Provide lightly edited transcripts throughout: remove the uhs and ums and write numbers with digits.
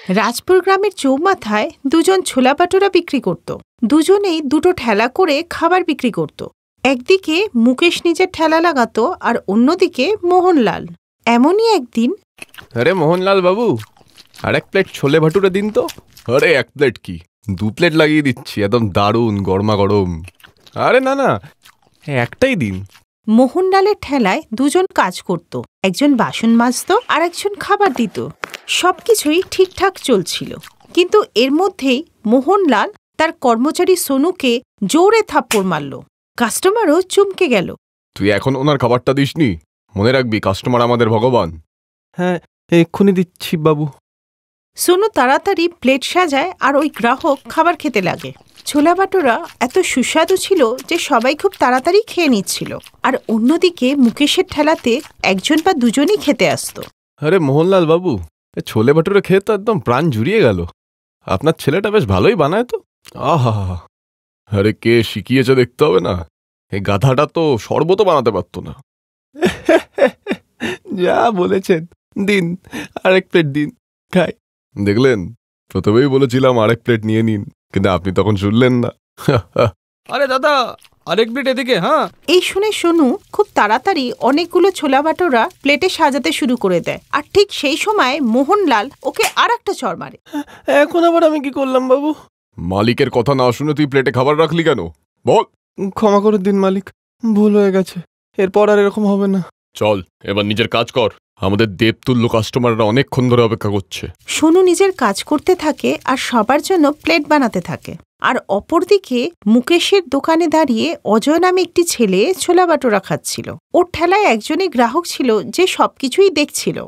রাজপুর গ্রামের চৌমাথায় দুজন ছোলা বাটোরা বিক্রি করত। দুজনেই দুটো ঠেলা করে খাবার বিক্রি করত। একদিকে মুকেশ নিজের ঠেলা লাগাতো আর অন্যদিকে মোহনলাল। এমনই একদিন, আরে মোহনলাল বাবু, আর এক প্লেট ছোলে ভাটুরে দিন তো। আরে এক প্লেট কি, 2 প্লেট লাগিয়ে দিচ্ছি, একদম দারুণ গরমা গরম। আরে না না, একটাই দিন। মোহনলালের ঠেলায় দুজন কাজ করত, একজন বাসন মাজত আর একজন খাবার দিত। সবকিছুই ঠিকঠাক চলছিল, কিন্তু এর মধ্যেই মোহনলাল তার কর্মচারী সোনুকে জোরে থাপ্পড় মারল। কাস্টমারও চমকে গেল। তুই এখন ওনার খাবারটা দিসনি, মনে রাখবি কাস্টমার আমাদের ভগবান। হ্যাঁ, এক্ষুনি দিচ্ছি বাবু। সোনু তাড়াতাড়ি প্লেট সাজায় আর ওই গ্রাহক খাবার খেতে লাগে। ছোলা বাটোরা এত সুস্বাদু ছিল যে সবাই খুব তাড়াতাড়ি খেয়ে নিচ্ছিল, আর অন্যদিকে মুকেশের ঠেলাতে একজন বা দুজনই খেতে আসতো। আরে মোহনলাল বাবু, ছোলে ভাটুরে খেয়ে তো একদম প্রাণ জুড়িয়ে গেল। আপনার ছেলেটা বেশ ভালোই বানায় তো। আহা, আরে কে শিখিয়েছে দেখতে হবে না? এই গাধাটা তো শরবতও বানাতে পারতো না। যা বলেছেন, দিন আরেক প্লেট দিন, খাই। দেখলেন, প্রথমেই বলেছিলাম আরেক প্লেট নিয়ে নিন, কিন্তু আপনি তখন শুনলেন না। আরে দাদা, আরেক প্লেট এদিকে। হ্যাঁ, এই শুনে সোনু খুব তাড়াতাড়ি অনেকগুলো ছোলা বাটোরা প্লেটে সাজাতে শুরু করে দেয়, আর ঠিক সেই সময় মোহনলাল ওকে আর একটা চড় মারে। এখন আবার আমি কি করলাম বাবু? মালিকের কথা না শুনে তুই প্লেটে খাবার রাখলি কেন? বল। ক্ষমা করে দিন মালিক, ভুল হয়ে গেছে, এরপর আর এরকম হবে না। চল এবার নিজের কাজ কর, আমাদের দেবতুল্য কাস্টমাররা অনেকক্ষণ ধরে অপেক্ষা করছে। সোনু নিজের কাজ করতে থাকে আর সবার জন্য প্লেট বানাতে থাকে। আর অপরদিকে মুকেশের দোকানে দাঁড়িয়ে অজয় নামে একটি ছেলে ছোলা বাটোরা খাচ্ছিল। ওর ঠেলায় একজনই গ্রাহক ছিল যে সবকিছুই দেখছিল।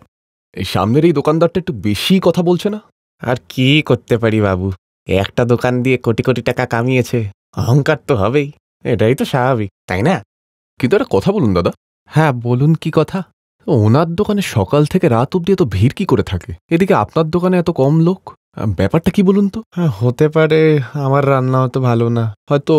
এই সামনের এই দোকানদারটা একটু বেশি কথা বলছে না? আর কি করতে পারি বাবু, একটা দোকান দিয়ে কোটি কোটি টাকা কামিয়েছে, অহংকার তো হবেই, এটাই তো স্বাভাবিক, তাই না? কিন্তু একটা কথা বলুন দাদা। হ্যাঁ বলুন, কি কথা? ওনার দোকানে সকাল থেকে রাত অব্দি এত ভিড় কি করে থাকে? এদিকে আপনার দোকানে এত কম লোক, ব্যাপারটা কি বলুন তো? হ্যাঁ, হতে পারে আমার রান্না হয়তো ভালো না, হয়তো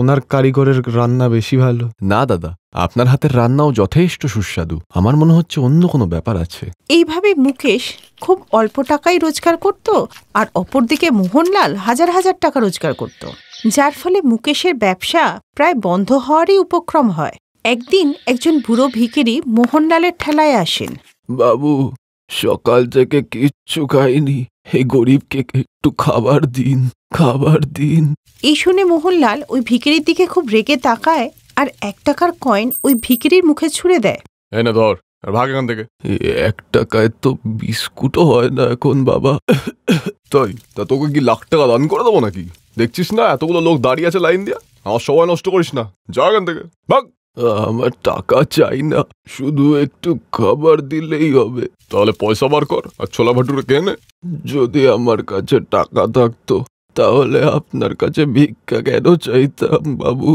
ওনার কারিগরের রান্না বেশি ভালো। না দাদা, আপনার হাতের রান্নাও যথেষ্ট সুস্বাদু। আমার মনে হচ্ছে অন্য কোনো ব্যাপার আছে। এইভাবে মুকেশ খুব অল্প টাকাই রোজগার করত, আর অপরদিকে মোহনলাল হাজার হাজার টাকা রোজগার করত, যার ফলে মুকেশের ব্যবসা প্রায় বন্ধ হওয়ারই উপক্রম হয়। একদিন একজন বুড়ো ভিখিরি মোহনলালের ঠেলায় আসেন। বাবু, সকাল থেকে কিচ্ছু খাইনি, এই গরিবকে একটু খাবার দিন, খাবার দিন। এই শুনে মোহনলাল ওই ভিখিরির দিকে খুব রেগে তাকায় আর 1 টাকার কয়েন ওই ভিখিরির মুখে ছুঁড়ে দেয়। এই না ধর, আর ভাগ এখান থেকে। 1 টাকায় তো বিস্কুটও হয় না এখন বাবা। তাই তা তোকে কি লাখ টাকা দান করে দেবো নাকি? দেখছিস না এতগুলো লোক দাঁড়িয়ে আছে লাইন দিয়া? আমার সময় নষ্ট করিস না, যা এখান থেকে ভাগ। আমার টাকা চাই না, শুধু একটু খাবার দিলেই হবে। তাহলে পয়সা বার কর আর ছোলা ভাটুরে কেনে। যদি আমার কাছে টাকা থাকতো তাহলে আপনার কাছে ভিক্ষা কেন চাইতাম বাবু?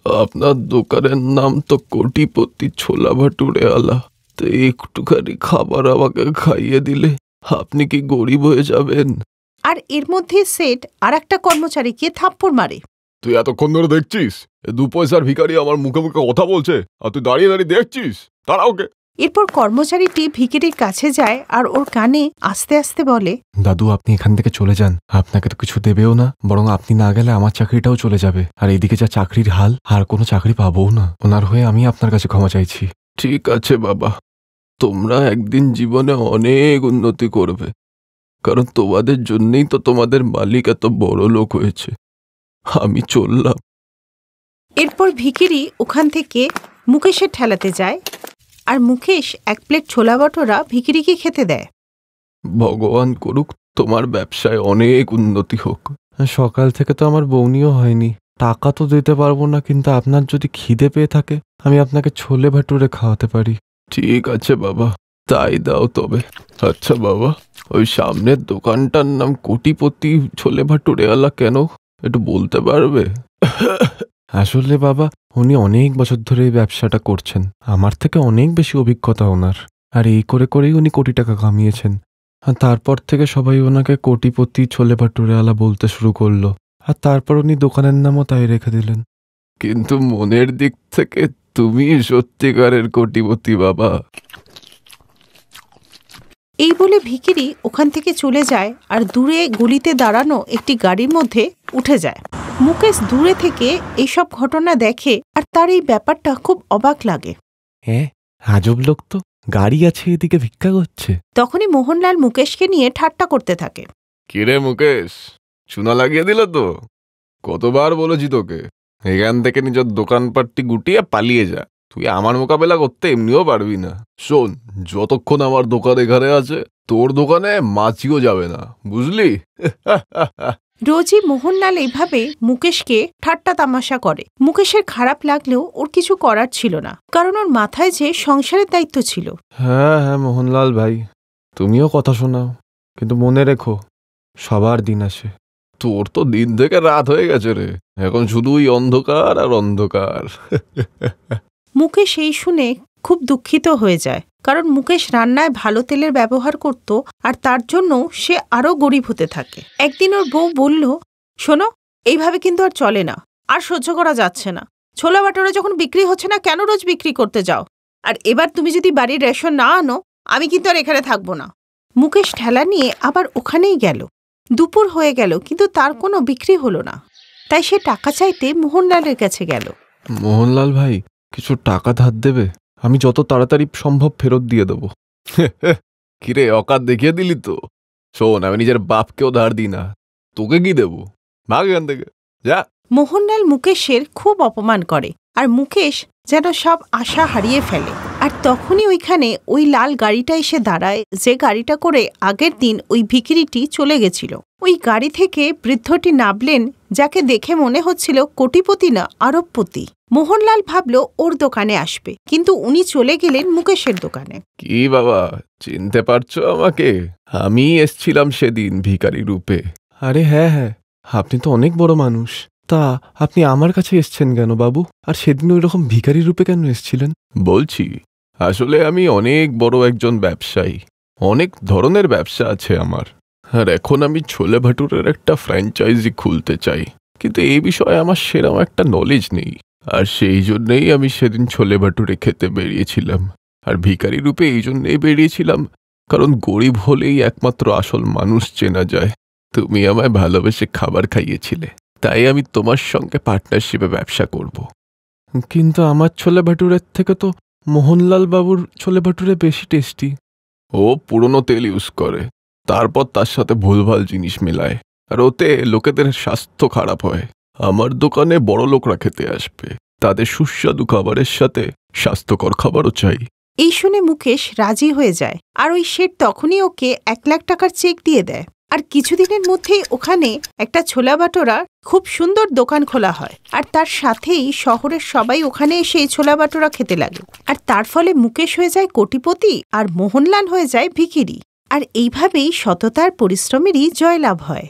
আপনার দোকানের নাম তো কোটিপতি ছোলা ভাটুরে আলা, তো একটুখানি খাবার আমাকে খাইয়ে দিলে আপনি কি গরিব হয়ে যাবেন? আর এর মধ্যে সেট আর একটা কর্মচারীকে থাপ্পড় মারে। তুই এতক্ষণ ধরে দেখছিস 2 পয়সার ভিখারি আমার মুখে মুখে কথা বলছে, আর তুই দাঁড়িয়ে দাঁড়িয়ে দেখছিস? তারা ওকে। এরপর কর্মচারীটি ভিখিরির কাছে যায় আর ওর কানে আস্তে আস্তে বলে, দাদু আপনি এখান থেকে চলে যান, আপনাকে তো কিছু দেবেও না, বরং আপনি না গেলে আমার চাকরিটাও চলে যাবে, আর এদিকে যা চাকরির হাল, আর কোনো চাকরি পাবো না। ওনার হয়ে আমি আপনার কাছে ক্ষমা চাইছি। ঠিক আছে বাবা, তোমরা একদিন জীবনে অনেক উন্নতি করবে, কারণ তোমাদের জন্যই তো তোমাদের মালিক এত বড় লোক হয়েছে। আমি চললাম। এরপর ভিখিরি ওখান থেকে মুকেশের ঠেলাতে যায়, আর মুকেশ 1 প্লেট ছোলা বাটোরা ভিখিরিকে খেতে দেয়। ভগবান করুক তোমার ব্যবসায় অনেক উন্নতি হোক। সকাল থেকে তো আমার বউনিও হয়নি, টাকা তো দিতে পারবো না, কিন্তু আপনার যদি খিদে পেয়ে থাকে আমি আপনাকে ছোলে ভাটুরে খাওয়াতে পারি। ঠিক আছে বাবা, তাই দাও তবে। আচ্ছা বাবা, ওই সামনের দোকানটার নাম কোটিপতি ছোলে ভাটুরে আলা কেন, একটু বলতে পারবে? আসলে বাবা, উনি অনেক বছর ধরে এই ব্যবসাটা করছেন, আমার থেকে অনেক বেশি অভিজ্ঞতা ওনার, আর এই করে করেই উনি কোটি টাকা কামিয়েছেন। আর তারপর থেকে সবাই ওনাকে কোটিপতি ছোলে ভাটুরে আলা বলতে শুরু করলো, আর তারপর উনি দোকানের নামও তাই রেখে দিলেন। কিন্তু মনের দিক থেকে তুমি সত্যিকারের কোটিপতি বাবা। এই বলে ভিখিরি ওখান থেকে চলে যায় আর দূরে গলিতে দাঁড়ানো একটি গাড়ির মধ্যে উঠে যায়। মুকেশ দূরে থেকে এইসব ঘটনা দেখে আর তার এই ব্যাপারটা খুব অবাক লাগে। হ্যাঁ, আজব লোক তো, গাড়ি আছে এদিকে ভিক্ষা করছে। তখনই মোহনলাল মুকেশকে নিয়ে ঠাট্টা করতে থাকে। কিরে মুকেশ, চুনা লাগিয়ে দিল তো? কতবার বলেছি তোকে এখান থেকে নিজের দোকানপাটটি গুটিয়ে পালিয়ে যা। তুই আমার মোকাবেলা করতে এমনিও পারবি না। শোন, যতক্ষণ আমার দোকান এখানে আছে তোর দোকানে মাছিও যাবে না, বুঝলি? রোজই মোহনলাল এইভাবে মুকেশকে ঠাট্টা তামাশা করে। মুকেশের খারাপ লাগলেও ওর কিছু করার ছিল না, কারণ ওর মাথায় যে সংসারের দায়িত্ব ছিল। হ্যাঁ হ্যাঁ মোহনলাল ভাই, তুমিও কথা শোনাও, কিন্তু মনে রেখো সবার দিন আসে। তোর তো দিন থেকে রাত হয়ে গেছে রে, এখন শুধুই অন্ধকার আর অন্ধকার। মুকেশ এই শুনে খুব দুঃখিত হয়ে যায়, কারণ মুকেশ রান্নায় ভালো তেলের ব্যবহার করত আর তার জন্য সে আরও গরিব হতে থাকে। একদিন ওর বউ বলল, শোনো, এইভাবে কিন্তু আর চলে না, আর সহ্য করা যাচ্ছে না। ছোলা বাটোরা যখন বিক্রি হচ্ছে না, কেন রোজ বিক্রি করতে যাও? আর এবার তুমি যদি বাড়ির রেশন না আনো, আমি কিন্তু আর এখানে থাকবো না। মুকেশ ঠেলা নিয়ে আবার ওখানেই গেল। দুপুর হয়ে গেল, কিন্তু তার কোনো বিক্রি হলো না। তাই সে টাকা চাইতে মোহনলালের কাছে গেল। মোহনলাল ভাই, কিছু টাকা ধার দেবে? আমি যত তাড়াতাড়ি সম্ভব ফেরত দিয়ে দেবো। কিরে, অকাত দেখিয়ে দিলি তো। শোন, আমি নিজের বাপকেও ধার দিই না, তোকে কি দেবো? ভাগ এখান থেকে, যা। মোহনলাল মুকেশের খুব অপমান করে, আর মুকেশ যেন সব আশা হারিয়ে ফেলে। আর তখনই ওইখানে ওই লাল গাড়িটা এসে দাঁড়ায়, যে গাড়িটা করে আগের দিন ওই ভিখিরিটি চলে গেছিল। ওই গাড়ি থেকে বৃদ্ধটি নামলেন, যাকে দেখে মনে হচ্ছিল কোটিপতি না আরবপতি। মোহনলাল ভাবল ওর দোকানে আসবে, কিন্তু উনি চলে গেলেন মুকেশের দোকানে। কি বাবা, চিনতে পারছো আমাকে? আমি এসছিলাম সেদিন ভিখারি রূপে। আরে হ্যাঁ হ্যাঁ, আপনি তো অনেক বড় মানুষ। তা আপনি আমার কাছে এসছেন কেন বাবু? আর সেদিন ওই রকম ভিখারি রূপে কেন এসছিলেন? বলছি, আসলে আমি অনেক বড় একজন ব্যবসায়ী, অনেক ধরনের ব্যবসা আছে আমার। আর এখন আমি ছোলে ভাটুরের একটা ফ্র্যাঞ্চাইজি খুলতে চাই, কিন্তু এই বিষয়ে আমার সেরকম একটা নলেজ নেই। আর সেই জন্যেই আমি সেদিন ছোলে ভাটুরে খেতে বেরিয়েছিলাম। আর ভিখারি রূপে এই জন্যেই বেরিয়েছিলাম, কারণ গরিব হলেই একমাত্র আসল মানুষ চেনা যায়। তুমি আমায় ভালোবেসে খাবার খাইয়েছিলে, তাই আমি তোমার সঙ্গে পার্টনারশিপে ব্যবসা করব। কিন্তু আমার ছোলে ভাটুরের থেকে তো মোহনলাল বাবুর ছোলে ভাটুরে বেশি টেস্টি। ও পুরনো তেল ইউজ করে, তারপর তার সাথে ভুলভাল জিনিস মেলায়, আর ওতে লোকেদের স্বাস্থ্য খারাপ হয়। আমার দোকানে বড় লোকরা খেতে আসবে, তাদের সুস্বাদু খাবারের সাথে স্বাস্থ্যকর খাবারও চাই। এই শুনে মুকেশ রাজি হয়ে যায়, আর ওই শেঠ তখনই ওকে 1 লাখ টাকার চেক দিয়ে দেয়। আর কিছুদিনের মধ্যেই ওখানে একটা ছোলা বাটোরার খুব সুন্দর দোকান খোলা হয়, আর তার সাথেই শহরের সবাই ওখানে এসে ছোলা বাটোরা খেতে লাগে। আর তার ফলে মুকেশ হয়ে যায় কোটিপতি, আর মোহনলাল হয়ে যায় ভিখিরি। আর এইভাবেই সততার পরিশ্রমেরই জয়লাভ হয়।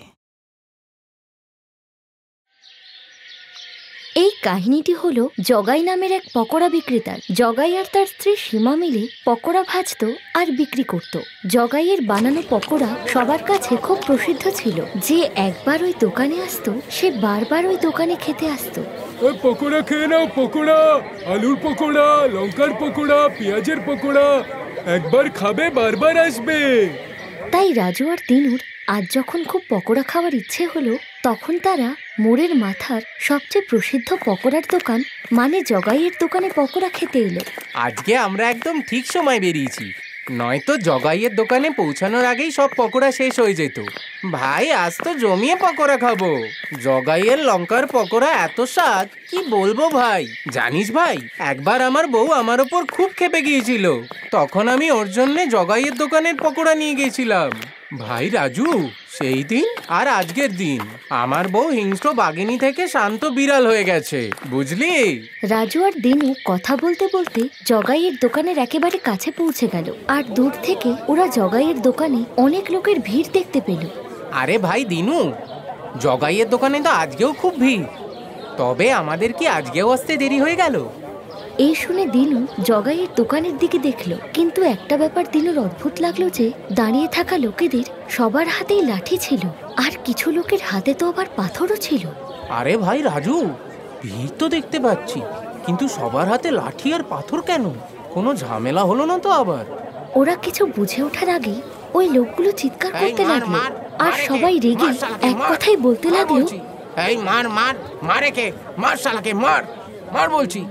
এই কাহিনীটি হলো জগাই নামের এক পকোড়া বিক্রেতার। জগাই আর তার স্ত্রী সীমা মিলে পকোড়া ভাজতো আর বিক্রি করত। জগাইয়ের বানানো পকোড়া সবার কাছে খুব প্রসিদ্ধ ছিল। যে একবার ওই দোকানে আসতো, সে বারবার ওই দোকানে খেতে আসতো। পকোড়া খেয়ে নাও, পকোড়া, আলুর পকোড়া, লঙ্কার পকোড়া, পেঁয়াজের পকোড়া, একবার খাবে বারবার আসবে। তাই রাজু আর দিনুর আজ যখন খুব পকোড়া খাওয়ার ইচ্ছে হলো, তখন তারা মোড়ের মাথার সবচেয়ে প্রসিদ্ধ পকোড়ার দোকান মানে জগাইয়ের দোকানে পকোড়া খেতে এলো। আজকে আমরা একদম ঠিক সময় বেরিয়েছি, নয়তো জগাইয়ের দোকানে পৌঁছানোর আগেই সব পকোড়া শেষ হয়ে যেত। ভাই, আজ তো জমিয়ে পকোড়া খাবো। জগাইয়ের লঙ্কার পকোড়া এত স্বাদ, কি বলবো ভাই। জানিস ভাই, একবার আমার বউ আমার ওপর খুব ক্ষেপে গিয়েছিল, তখন আমি ওর জন্যে জগাইয়ের দোকানের পকোড়া নিয়ে গেছিলাম। ভাই রাজু, সেই দিন আর আজকের দিন আমার বউ হিংস্র বাঘিনী থেকে শান্ত বিড়াল হয়ে গেছে, বুঝলি? রাজু আর দিনু কথা বলতে বলতে জগাইয়ের দোকানের একেবারে কাছে পৌঁছে গেল, আর দূর থেকে ওরা জগাইয়ের দোকানে অনেক লোকের ভিড় দেখতে পেল। আরে ভাই দিনু, জগাইয়ের দোকানে তো আজকেও খুব ভিড়, তবে আমাদের কি আজকেও আসতে দেরি হয়ে গেল? এই শুনে দিনু জগাইয়ের দোকানের দিকে দেখলো, কিন্তু একটা ব্যাপার দিনুর অদ্ভুত লাগলো যে দাঁড়িয়ে থাকা লোকেদের সবার হাতেই লাঠি ছিল, আর কিছু লোকের হাতে তো আবার পাথরও ছিল। আরে ভাই রাজু, ভিড় তো দেখতে পাচ্ছি, কিন্তু সবার হাতে লাঠি আর পাথর কেন? কোনো ঝামেলা হলো না তো আবার? ওরা কিছু বুঝে ওঠার আগেই ওই লোকগুলো চিৎকার করতে লাগলো আর সবাই রেগে এক কথাই বলতে লাগলো, এই মার মার মার একে, মার শালাকে, মার মার বলছি।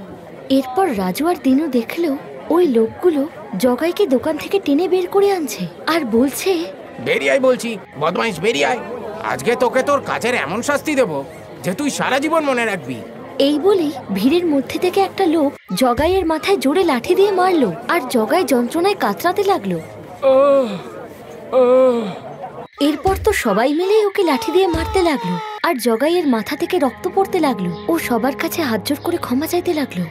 এরপর রাজু আর দিনু দেখলো ওই লোকগুলো জগাইকে দোকান থেকে টেনে বের করে আনছে আর বলছে, বেরিয়ে আয় বলছি, বদমাইশ বেরিয়ে আয়। আজকে তোকে তোর কাজের এমন শাস্তি দেবো যে তুই সারা জীবন মনে রাখবি। এই বলেই ভিড়ের মধ্যে থেকে একটা লোক জগাইয়ের মাথায় জোরে লাঠি দিয়ে মারলো আর জগাই যন্ত্রণায় কাতরাতে লাগলো। এরপর তো সবাই মিলেই ওকে লাঠি দিয়ে মারতে লাগলো আর জগাইয়ের মাথা থেকে রক্ত পড়তে লাগলো। ও সবার কাছে হাত জোড় করে ক্ষমা চাইতে লাগলো।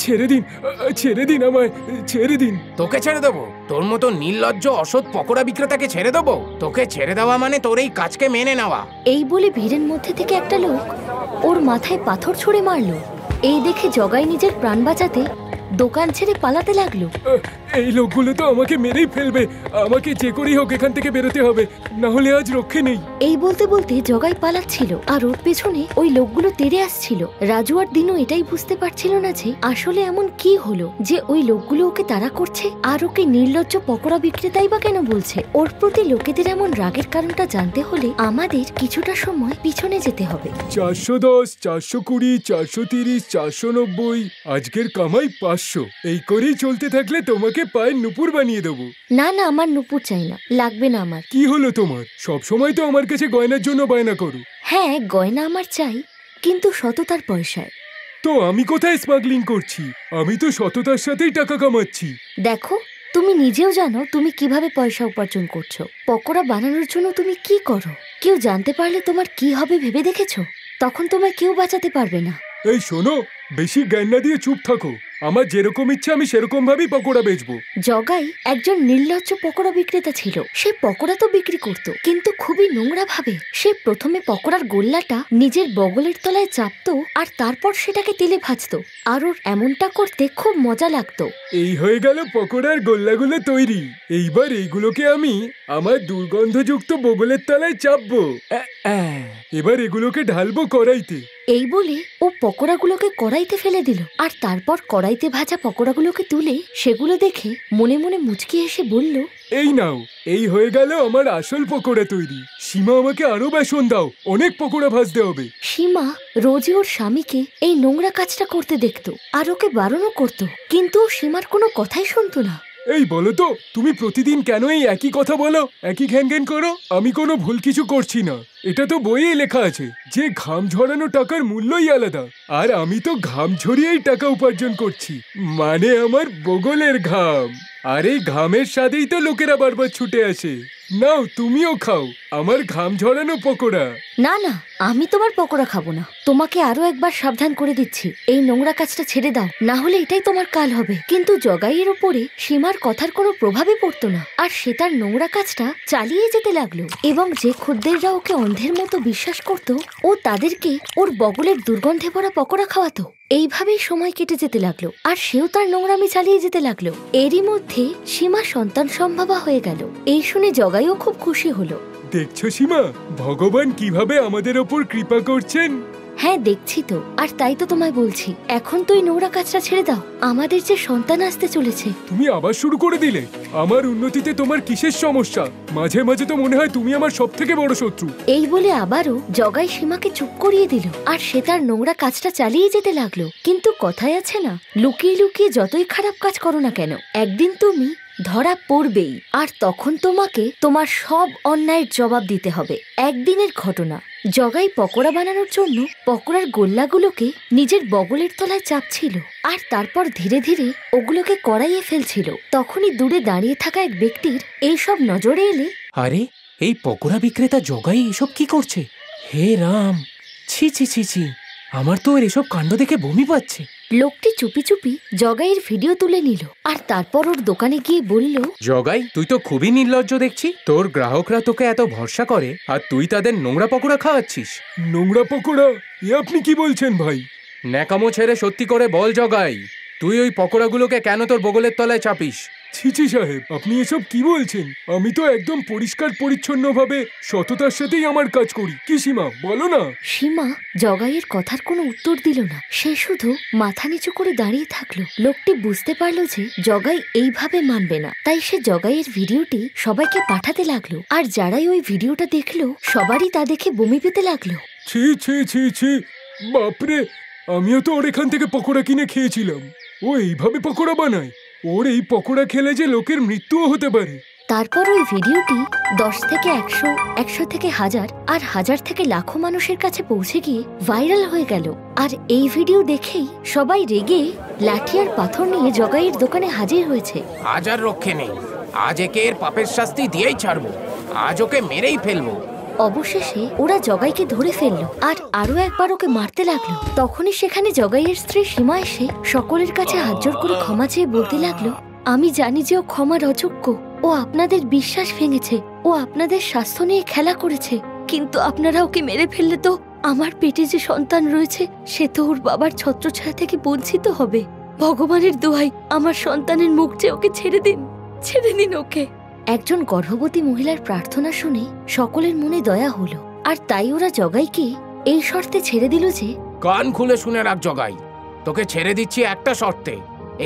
ছেড়ে দিন আমায়, ছেড়ে দিন। তোকে ছেড়ে দেবো? তোর মতো নির্লজ্জ অসৎ পকোড়া বিক্রেতাকে ছেড়ে দেবো? তোকে ছেড়ে দেওয়া মানে তোর এই কাজকে মেনে নেওয়া। এই বলে ভিড়ের মধ্যে থেকে একটা লোক ওর মাথায় পাথর ছুঁড়ে মারলো। এই দেখে জগাই নিজের প্রাণ বাঁচাতে দোকান ছেড়ে পালাতে লাগলো। এই লোকগুলো তো আমাকে মেরেই ফেলবে। আমাকে যে করেই হোক এখান থেকে বেরোতে হবে, না হলে আজ রক্ষে নেই। এই বলতে বলতে জগাই পালাচ্ছিল আর ওর পেছনে ওই লোকগুলো তেড়ে আসছিল। রাজু আর দিনু এটাই বুঝতে পারছিল না যে আসলে এমন কি হলো যে ওই লোকগুলো ওকে তাড়া করছে আর ওকে নির্লজ্জ পকোড়া বিক্রেতাই বা কেন বলছে। ওর প্রতি লোকেদের এমন রাগের কারণটা জানতে হলে আমাদের কিছুটা সময় পিছনে যেতে হবে। 410, 420, 430, 490, আজকের কামাই 500। এই করেই চলতে থাকলে তোমাকে পায়ের নুপুর বানিয়ে দেবো। না না, আমার নুপুর চাই না, লাগবে না আমার। কি হলো তোমার? সব সময় তো আমার কাছে গয়নার জন্য বায়না করো। হ্যাঁ, গয়না আমার চাই, কিন্তু সততার পয়সায়। তো আমি কোথায় স্মাগলিং করছি? আমি তো সততার সাথেই টাকা কামাচ্ছি। দেখো, তুমি নিজেও জানো তুমি কিভাবে পয়সা উপার্জন করছো। পকোড়া বানানোর জন্য তুমি কি করো কেউ জানতে পারলে তোমার কি হবে ভেবে দেখেছো? তখন তোমায় কেউ বাঁচাতে পারবে না। এই শোনো, বেশি জ্ঞান না দিয়ে চুপ থাকো। আমার যেরকম ইচ্ছা আমি সেরকম ভাবেই পকোড়া বেচবো। জগাই একজন নির্লজ্জ পকোড়া বিক্রেতা ছিল। সে পকোড়া তো বিক্রি করত, কিন্তু খুবই নোংরা ভাবে। সে প্রথমে পকোড়ার গোল্লাটা নিজের বগলের তলায় চাপতো আর তারপর সেটাকে তেলে ভাজতো। আর ওর এমনটা করতে খুব মজা লাগতো। এই হয়ে গেল পকোড়ার গোল্লাগুলো তৈরি। এইবার এইগুলোকে আমি আমার দুর্গন্ধযুক্ত বগলের তলায় চাপবো। এবার এগুলোকে ঢালবো কড়াইতে। এই বলে ও পকোড়াগুলোকে কড়াইতে ফেলে দিল আর তারপর কড়াইতে ভাজা পকোড়াগুলোকে তুলে সেগুলো দেখে মনে মনে মুচকি এসে বলল, এই নাও, এই হয়ে গেল আমার আসল পকোড়া তৈরি। সীমা, আমাকে আরো বেসন দাও, অনেক পকোড়া ভাজতে হবে। সীমা রোজই ওর স্বামীকে এই নোংরা কাজটা করতে দেখতো আর ওকে বারণও করতো, কিন্তু সীমার কোনো কথাই শুনতো না। এই বলো তো, তুমি প্রতিদিন কেন এই একই কথা বলো, একই ঘ্যান ঘ্যান করো? আমি কোনো ভুল কিছু করছি না। এটা তো বইয়ে লেখা আছে যে ঘাম ঝরানো টাকার মূল্যই আলাদা। আর আমি তো ঘাম ঝরিয়েই টাকা উপার্জন করছি, মানে আমার বগলের ঘাম। আর এই ঘামের স্বাদেই তো লোকেরা বারবার ছুটে আসে। নাও, তুমিও খাও আমার ঘাম ঝরানো পকোড়া। না না, আমি তোমার পকোড়া খাবো না। তোমাকে আরো একবার সাবধান করে দিচ্ছি, এই নোংরা কাজটা ছেড়ে দাও, না হলে এটাই তোমার কাল হবে। কিন্তু জগাইয়ের উপরে সীমার কথার কোনো প্রভাবই পড়তো না আর সে তার নোংরা কাজটা চালিয়ে যেতে লাগলো। এবং যে খদ্দেররা ওকে অন্ধের মতো বিশ্বাস করতো, ও তাদেরকে ওর বগলের দুর্গন্ধে ভরা পকোড়া খাওয়াতো। এইভাবেই সময় কেটে যেতে লাগলো আর সেও তার নোংরামি চালিয়ে যেতে লাগলো। এরই মধ্যে সীমা সন্তান সম্ভবা হয়ে গেল। এই শুনে জগাইও খুব খুশি হলো। দেখছো সীমা, ভগবান কিভাবে আমাদের ওপর কৃপা করছেন। হ্যাঁ, দেখছি তো, আর তাই তো তোমায় বলছি, এখন তুই নোংরা কাজটা ছেড়ে দাও। আমাদের যে সন্তান আসতে চলেছে। তুমি আবার শুরু করে দিলে। আমার উন্নতিতে তোমার কিসের সমস্যা? মাঝে মাঝে তো মনে হয় তুমি আমার সব থেকে বড় শত্রু। এই বলে আবারও জগাই সীমাকে চুপ করিয়ে দিল আর সে তার নোংরা কাজটা চালিয়ে যেতে লাগলো। কিন্তু কথায় আছে না, লুকিয়ে লুকিয়ে যতই খারাপ কাজ করো না কেন, একদিন তুমি ধরা পড়বেই। আর তখন তোমাকে তোমার সব অন্যায়ের জবাব দিতে হবে। একদিনের ঘটনা, জগাই পকোড়া বানানোর জন্য পকোড়ার গোল্লাগুলোকে নিজের বগলের তলায় চাপছিল আর তারপর ধীরে ধীরে ওগুলোকে কড়াইয়ে ফেলছিল। তখনই দূরে দাঁড়িয়ে থাকা এক ব্যক্তির এইসব নজরে এলে, আরে, এই পকোড়া বিক্রেতা জগাই এসব কি করছে? হে রাম, ছি ছি ছি ছি, আমার তো এর এসব কাণ্ড দেখে বমি পাচ্ছে। লোকটি চুপি চুপি জগাইয়ের ভিডিও তুলে নিল আর তারপর ওর দোকানে গিয়ে বলল, জগাই, তুই তো খুবই নির্লজ্জ দেখছি। তোর গ্রাহকরা তোকে এত ভরসা করে আর তুই তাদের নোংরা পকোড়া খাওয়াচ্ছিস। নোংরা পকোড়া? এ আপনি কি বলছেন ভাই? ন্যাকামো ছেড়ে সত্যি করে বল জগাই, তুই ওই পকোড়াগুলোকে কেন তোর বগলের তলায় চাপিস? ছিছি সাহেব, আপনি এসব কি বলছেন? আমি তো একদম পরিষ্কার পরিচ্ছন্নভাবে সততার সাথেই আমার কাজ করি। কি সীমা, বলো না। সীমা জগাইয়ের কথার কোনো উত্তর দিল না। সে শুধু মাথা নিচু করে দাঁড়িয়ে থাকলো। লোকটি বুঝতে পারলো যে জগাই এইভাবে মানবে না, তাই সে জগাইয়ের ভিডিওটি সবাইকে পাঠাতে লাগলো। আর যারাই ওই ভিডিওটা দেখলো সবারই তা দেখে বমি পেতে লাগলো। ছি ছি ছি ছি, বাপরে, আমিও তো ওর এখান থেকে পকোড়া কিনে খেয়েছিলাম। ও এইভাবে পকোড়া বানায়? ওর এই পকোড়া খেলে যে লোকের মৃত্যুও হতে পারে। তারপর ওই ভিডিওটি 10 থেকে 100, 100 থেকে 1000 আর 1000 থেকে লাখো মানুষের কাছে পৌঁছে গিয়ে ভাইরাল হয়ে গেল। আর এই ভিডিও দেখেই সবাই রেগে লাঠি আর পাথর নিয়ে জগাইয়ের দোকানে হাজির হয়েছে। আজ আর রক্ষে নেই, আজ একে এর পাপের শাস্তি দিয়েই ছাড়বো, আজ ওকে মেরেই ফেলবো। অবশেষে ওরা জগাইকে ধরে ফেললো আর আরো একবার ওকে মারতে লাগলো। তখনই সেখানে জগাইয়ের স্ত্রী সীমা এসে সকলের কাছে হাত জোড় করে ক্ষমা চেয়ে বলতে লাগলো, আমি জানি যে ও ক্ষমার অযোগ্য, ও আপনাদের বিশ্বাস ভেঙেছে, ও আপনাদের স্বাস্থ্য নিয়ে খেলা করেছে, কিন্তু আপনারা ওকে মেরে ফেললে তো আমার পেটে যে সন্তান রয়েছে সে তো ওর বাবার ছত্রছায়া থেকে বঞ্চিত হবে। ভগবানের দোহাই, আমার সন্তানের মুখ চেয়ে ওকে ছেড়ে দিন, ছেড়ে দিন ওকে। একজন গর্ভবতী মহিলার প্রার্থনা শুনে সকলের মনে দয়া হলো, আর তাই ওরা জগাইকে এই শর্তে ছেড়ে দিল যে, কান খুলে শুনে রাখ জগাই, তোকে ছেড়ে দিচ্ছি একটা শর্তে,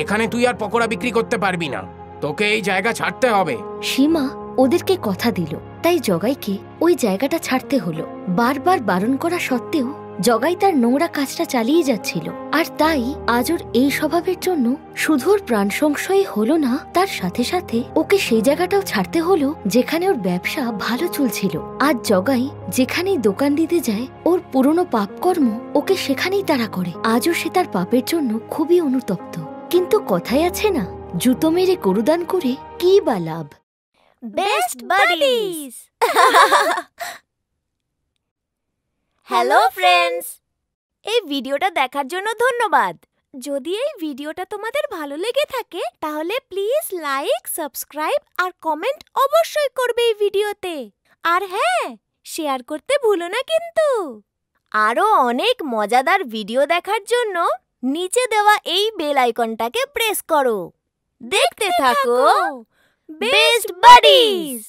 এখানে তুই আর পকোড়া বিক্রি করতে পারবি না, তোকে এই জায়গা ছাড়তে হবে। সীমা ওদেরকে কথা দিল, তাই জগাইকে ওই জায়গাটা ছাড়তে হলো। বারবার বারণ করা সত্ত্বেও জগাই তার নোংরা কাজটা চালিয়ে যাচ্ছিল। আর তাই আজ ওর এই স্বভাবের জন্য শুধু ওর প্রাণ সংশয় হলো না, তার সাথে সাথে ওকে সেই জায়গাটাও ছাড়তে হলো যেখানে ওর ব্যবসা ভালো চলছিল। আজ জগাই যেখানেই দোকান দিতে যায় ওর পুরনো পাপকর্ম ওকে সেখানেই তাড়া করে। আজও সে তার পাপের জন্য খুবই অনুতপ্ত। কিন্তু কথাই আছে না, জুতো মেরে গরুদান করে কি বা লাভ। Best buddies. হ্যালো ফ্রেন্ডস, এই ভিডিওটা দেখার জন্য ধন্যবাদ। যদি এই ভিডিওটা তোমাদের ভালো লেগে থাকে তাহলে প্লিজ লাইক, সাবস্ক্রাইব আর কমেন্ট অবশ্যই করবে এই ভিডিওতে। আর হ্যাঁ, শেয়ার করতে ভুলো না কিন্তু। আরো অনেক মজাদার ভিডিও দেখার জন্য নিচে দেওয়া এই বেল আইকনটাকে প্রেস করো। দেখতে থাকো বেস্ট বাডিজ।